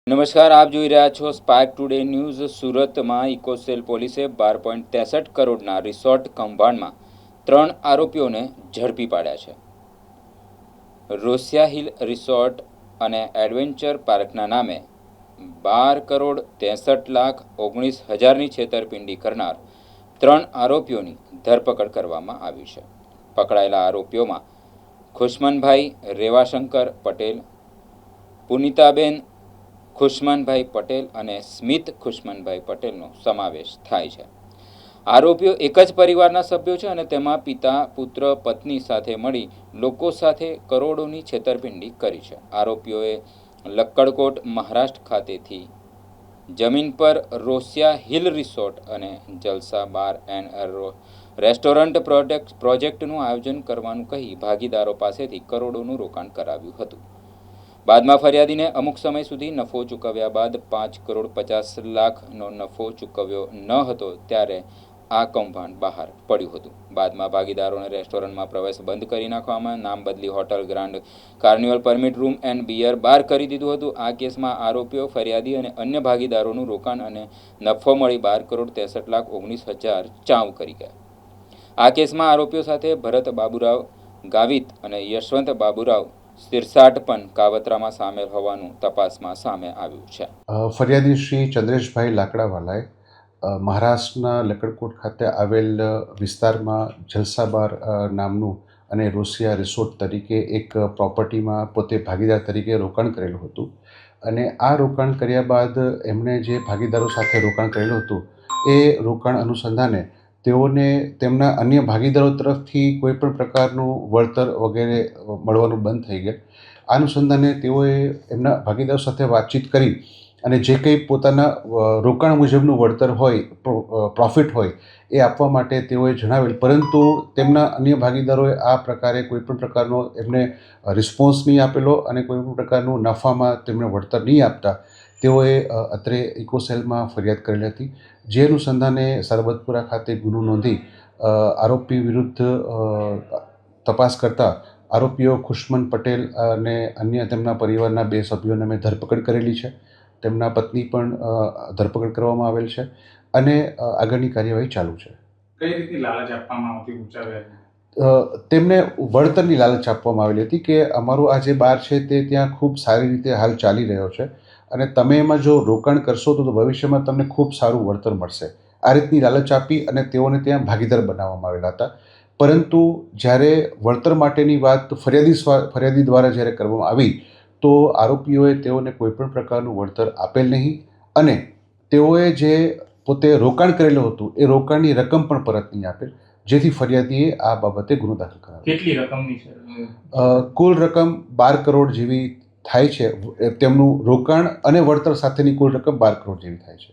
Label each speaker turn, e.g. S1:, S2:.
S1: નમસ્કાર, આપ જોઈ રહ્યા છો સ્પાર્ક ટુડે ન્યૂઝ। સુરતમાં ઇકોસેલ પોલીસે 12.63 કરોડના રિસોર્ટ કૌભાંડમાં 3 આરોપીઓને ઝડપી પાડ્યા છે। રોસિયા હિલ રિસોર્ટ અને એડવેન્ચર પાર્કના નામે 12,63,19,000ની છેતરપિંડી કરનાર 3 આરોપીઓની ધરપકડ કરવામાં આવી છે। પકડાયેલા આરોપીઓમાં ખુશમનભાઈ રેવાશંકર પટેલ, પુનિતાબેન ખુશમનભાઈ પટેલ અને સ્મિત ખુશમનભાઈ પટેલનો સમાવેશ થાય છે। આરોપીઓ એક જ પરિવારના સભ્યો છે અને તેમાં પિતા, પુત્ર, પત્ની સાથે મળી લોકો સાથે કરોડોની છેતરપિંડી કરી છે। આરોપીઓએ લક્કડકોટ, મહારાષ્ટ્ર ખાતેથી જમીન પર રોસિયા હિલ રિસોર્ટ અને જલસા બાર એન્ડ રેસ્ટોરન્ટ પ્રોજેક્ટનું આયોજન કરવાનું કહી ભાગીદારો પાસેથી કરોડોનું રોકાણ કરાવ્યું હતું। બાદમાં ફરિયાદીને અમુક સમય સુધી નફો ચૂકવ્યા બાદ 5,50,00,000નો નફો ચૂકવ્યો ન હતો ત્યારે આ કૌભાંડ બહાર પડ્યું હતું। બાદમાં ભાગીદારોને રેસ્ટોરન્ટમાં પ્રવેશ બંધ કરી નાખવામાં, નામ બદલી hotel grand carnival permit room and beer bar કરી દીધું હતું। આ કેસમાં આરોપીઓ, ફરિયાદી અને અન્ય ભાગીદારોનું રોકાણ અને નફો મળી 12,63,19,000 ચાઉ કરી ગયા। આ કેસમાં આરોપીઓ સાથે ભરત બાબુરાવ ગાવિત અને યશવંત બાબુરાવ સિરસાટ પણ કાવતરામાં સામેલ હોવાનું તપાસમાં સામે આવ્યું છે।
S2: ફરિયાદી શ્રી ચંદ્રેશભાઈ લાકડાવાલાએ મહારાષ્ટ્રના લક્કડકોટ ખાતે આવેલ વિસ્તારમાં જલસાબાર નામનું અને રોસિયા રિસોર્ટ તરીકે એક પ્રોપર્ટીમાં પોતે ભાગીદાર તરીકે રોકાણ કરેલું હતું અને આ રોકાણ કર્યા બાદ એમણે જે ભાગીદારો સાથે રોકાણ કરેલું હતું એ રોકાણ અનુસંધાને તેઓને તેમના અન્ય ભાગીદારો તરફથી કોઈપણ પ્રકારનું વળતર વગેરે મળવાનું બંધ થઈ ગયું। આ અનુસંધાને તેઓએ એમના ભાગીદારો સાથે વાતચીત કરી અને જે કંઈ પોતાના રોકાણ મુજબનું વળતર હોય, પ્રોફિટ હોય એ આપવા માટે તેઓએ જણાવેલ, પરંતુ તેમના અન્ય ભાગીદારોએ આ પ્રકારે કોઈપણ પ્રકારનો એમને રિસ્પોન્સ નહીં આપેલો અને કોઈપણ પ્રકારનું નફામાં તેમણે વળતર નહીં આપતા તેઓએ અત્રે ઇકોસેલમાં ફરિયાદ કરેલી હતી। જે અનુસંધાને સરબતપુરા ખાતે ગુનો નોંધી આરોપી વિરુદ્ધ તપાસ કરતા આરોપીઓ ખુશમન પટેલ અને અન્ય તેમના પરિવારના 2 સભ્યોને અમે ધરપકડ કરેલી છે। તેમના પત્ની પણ ધરપકડ કરવામાં આવેલ છે અને આગળની કાર્યવાહી ચાલુ છે।
S3: કઈ રીતની લાલચ આપવામાં આવતી ઊંચા વ્યાજની?
S2: તેમને વળતરની લાલચ આપવામાં આવેલી હતી કે અમારું આ જે બાર છે તે ત્યાં ખૂબ સારી રીતે હાલ ચાલી રહ્યો છે અને તમે એમાં જો રોકાણ કરશો તો ભવિષ્યમાં તમને ખૂબ સારું વળતર મળશે। આ રીતની લાલચ આપી અને તેઓને ત્યાં ભાગીદાર બનાવવામાં આવેલા હતા, પરંતુ જ્યારે વળતર માટેની વાત ફરિયાદી દ્વારા જ્યારે કરવામાં આવી તો આરોપીઓએ તેઓને કોઈપણ પ્રકારનું વળતર આપેલ નહીં અને તેઓએ જે પોતે રોકાણ કરેલું હતું એ રોકાણની રકમ પણ પરત નહીં આપેલ, જેથી ફરિયાદીએ આ બાબતે ગુનો દાખલ કરાવ્યો।
S3: કેટલી રકમની છે?
S2: કુલ રકમ 12 કરોડ જેવી થાય છે। તેમનું રોકાણ અને વળતર સાથેની કુલ રકમ 12 કરોડ જેવી થાય છે।